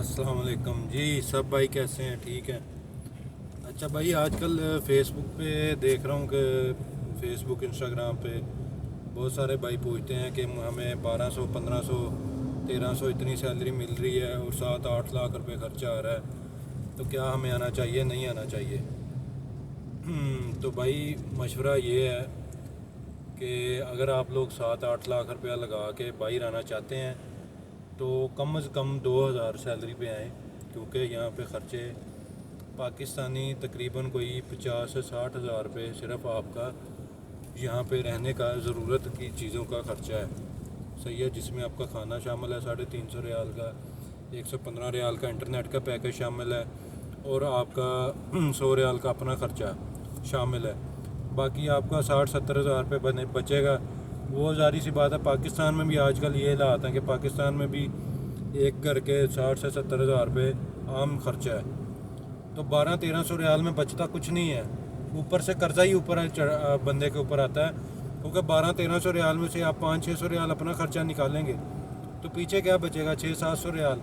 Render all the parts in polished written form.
अस्सलाम वालेकुम जी। सब भाई कैसे हैं? ठीक है। अच्छा भाई, आजकल फेसबुक पे देख रहा हूँ कि फेसबुक इंस्टाग्राम पे बहुत सारे भाई पूछते हैं कि हमें 1200 1500 1300 इतनी सैलरी मिल रही है और 7-8 लाख रुपए खर्चा आ रहा है, तो क्या हमें आना चाहिए, नहीं आना चाहिए? तो भाई मशवरा ये है कि अगर आप लोग 7-8 लाख रुपया लगा के बाहर आना चाहते हैं तो कम से कम 2000 सैलरी पे आएँ, क्योंकि यहाँ पे ख़र्चे पाकिस्तानी तकरीबन कोई 50 से 60 हज़ार रुपये सिर्फ आपका यहाँ पे रहने का ज़रूरत की चीज़ों का ख़र्चा है। सही है, जिसमें आपका खाना शामिल है 350 रियाल का, 115 रियाल का इंटरनेट का पैकेज शामिल है और आपका 100 रियाल का अपना ख़र्चा शामिल है। बाकी आपका 60-70 हज़ार रुपये बचेगा। वो ज़ाहिर सी बात है, पाकिस्तान में भी आजकल ये हालात हैं कि पाकिस्तान में भी एक घर के 60 से 70 हज़ार रुपये आम खर्चा है। तो 1200-1300 रियाल में बचता कुछ नहीं है, ऊपर से कर्जा ही ऊपर बंदे के ऊपर आता है। क्योंकि 1200-1300 रियाल में से आप 500-600 रियाल अपना ख़र्चा निकालेंगे तो पीछे क्या बचेगा? 600-700 रियाल।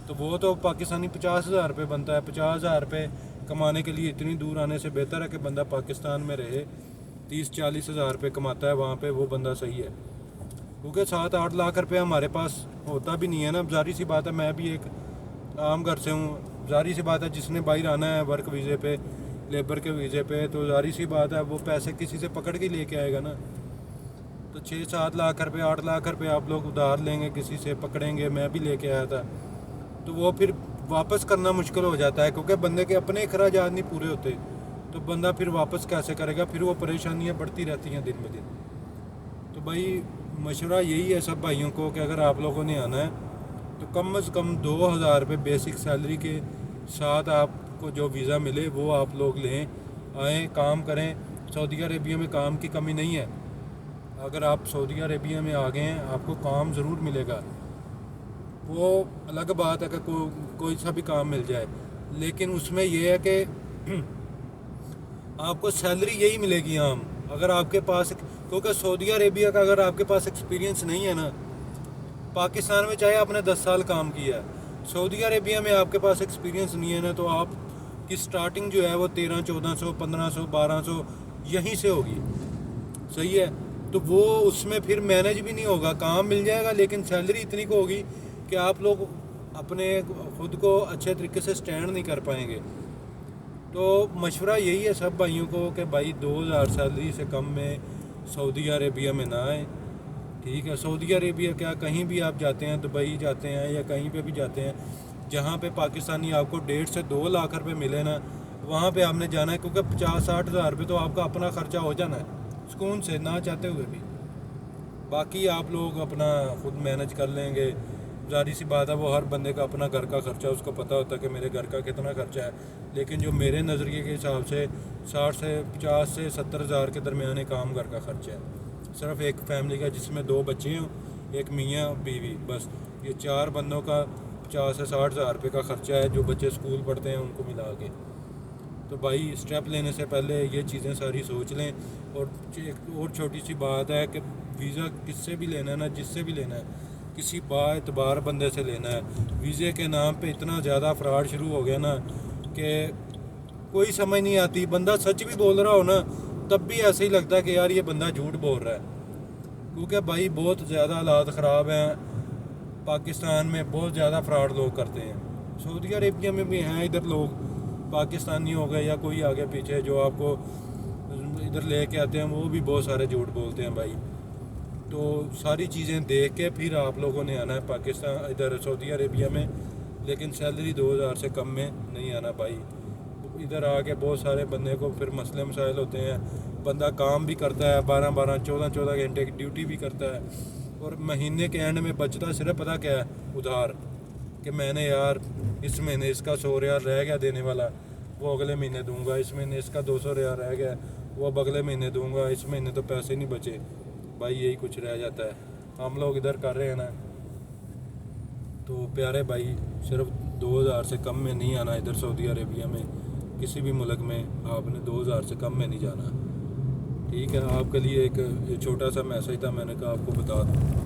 तो वो तो पाकिस्तानी 50 हज़ार रुपये बनता है। 50 हज़ार रुपये कमाने के लिए इतनी दूर आने से बेहतर है कि बंदा पाकिस्तान में रहे, 30-40 हज़ार रुपये कमाता है वहाँ पे, वो बंदा सही है। क्योंकि 7-8 लाख रुपये हमारे पास होता भी नहीं है ना। जारी सी बात है, मैं भी एक आम घर से हूँ। जारी सी बात है, जिसने बाहर आना है वर्क वीज़े पे, लेबर के वीज़े पे, तो जारी सी बात है वो पैसे किसी से पकड़ के लेके आएगा ना। तो 6-7 लाख रुपये 8 लाख रुपये आप लोग उधार लेंगे, किसी से पकड़ेंगे। मैं भी लेके आया था, तो वो फिर वापस करना मुश्किल हो जाता है, क्योंकि बंदे के अपने अखराजात नहीं पूरे होते। तो बंदा फिर वापस कैसे करेगा? फिर वो परेशानियाँ बढ़ती रहती हैं दिन ब दिन। तो भाई मशवरा यही है सब भाइयों को कि अगर आप लोगों ने आना है तो कम से कम 2000 रुपये बेसिक सैलरी के साथ आपको जो वीज़ा मिले वो आप लोग लें, आएँ, काम करें। सऊदी अरेबिया में काम की कमी नहीं है। अगर आप सऊदी अरेबिया में आ गए हैं, आपको काम ज़रूर मिलेगा। वो अलग बात है कि कोई सा भी काम मिल जाए, लेकिन उसमें यह है कि आपको सैलरी यही मिलेगी आम। अगर आपके पास, क्योंकि सऊदी अरेबिया का अगर आपके पास एक्सपीरियंस नहीं है ना, पाकिस्तान में चाहे आपने 10 साल काम किया है, सऊदी अरेबिया में आपके पास एक्सपीरियंस नहीं है ना, तो आपकी स्टार्टिंग जो है वो 1300-1400 1500 1200 यहीं से होगी। सही है, तो वो उसमें फिर मैनेज भी नहीं होगा। काम मिल जाएगा लेकिन सैलरी इतनी को होगी कि आप लोग अपने ख़ुद को अच्छे तरीके से स्टैंड नहीं कर पाएंगे। तो मशवरा यही है सब भाइयों को कि भाई 2000 सैलरी से कम में सऊदी अरेबिया में ना आए। ठीक है, सऊदी अरेबिया क्या, कहीं भी आप जाते हैं, दुबई जाते हैं या कहीं पे भी जाते हैं, जहाँ पे पाकिस्तानी आपको 1.5 से 2 लाख रुपए मिले ना, वहाँ पे आपने जाना है। क्योंकि 50-60 हज़ार रुपये तो आपका अपना ख़र्चा हो जाना है सुकून से, ना चाहते हुए भी। बाकी आप लोग अपना खुद मैनेज कर लेंगे। जारी सी बात है, वो हर बंदे का अपना घर का ख़र्चा उसको पता होता है कि मेरे घर का कितना ख़र्चा है। लेकिन जो मेरे नज़रिए के हिसाब से 60 से 50 से 70 हज़ार के दरमियाने काम घर का ख़र्चा है, सिर्फ एक फैमिली का जिसमें 2 बच्चे हों, एक मियाँ बीवी, बस ये 4 बंदों का 50 से 60 हज़ार रुपये का ख़र्चा है, जो बच्चे स्कूल पढ़ते हैं उनको मिला के। तो भाई स्टेप लेने से पहले ये चीज़ें सारी सोच लें। और एक और छोटी सी बात है कि वीज़ा किससे भी लेना है ना, जिससे भी लेना है, किसी बाएतबार बंदे से लेना है। वीज़े के नाम पे इतना ज़्यादा फ्रॉड शुरू हो गया ना कि कोई समझ नहीं आती। बंदा सच भी बोल रहा हो ना, तब भी ऐसे ही लगता है कि यार ये बंदा झूठ बोल रहा है। क्योंकि भाई बहुत ज़्यादा हालात ख़राब हैं पाकिस्तान में, बहुत ज़्यादा फ्रॉड लोग करते हैं। सऊदी अरेबिया में भी हैं इधर लोग, पाकिस्तानी हो गए या कोई आगे पीछे जो आपको इधर ले के आते हैं, वो भी बहुत सारे झूठ बोलते हैं भाई। तो सारी चीज़ें देख के फिर आप लोगों ने आना है पाकिस्तान, इधर सऊदी अरेबिया में। लेकिन सैलरी 2000 से कम में नहीं आना भाई। इधर आके बहुत सारे बंदे को फिर मसले मसाइल होते हैं। बंदा काम भी करता है 12-12 14-14 घंटे की ड्यूटी भी करता है, और महीने के एंड में बचता सिर्फ पता क्या है? उधार। कि मैंने यार इस महीने इसका 100 रियाल रह गया देने वाला, वो अगले महीने दूंगा। इस महीने इसका 200 रियाल रह गया, वो अब अगले महीने दूंगा। इस महीने तो पैसे नहीं बचे भाई, यही कुछ रह जाता है। हम लोग इधर कर रहे हैं ना। तो प्यारे भाई, सिर्फ 2000 से कम में नहीं आना इधर सऊदी अरेबिया में। किसी भी मुल्क में आपने 2000 से कम में नहीं जाना। ठीक है, आपके लिए एक छोटा सा मैसेज था, मैंने कहा आपको बता दूँ।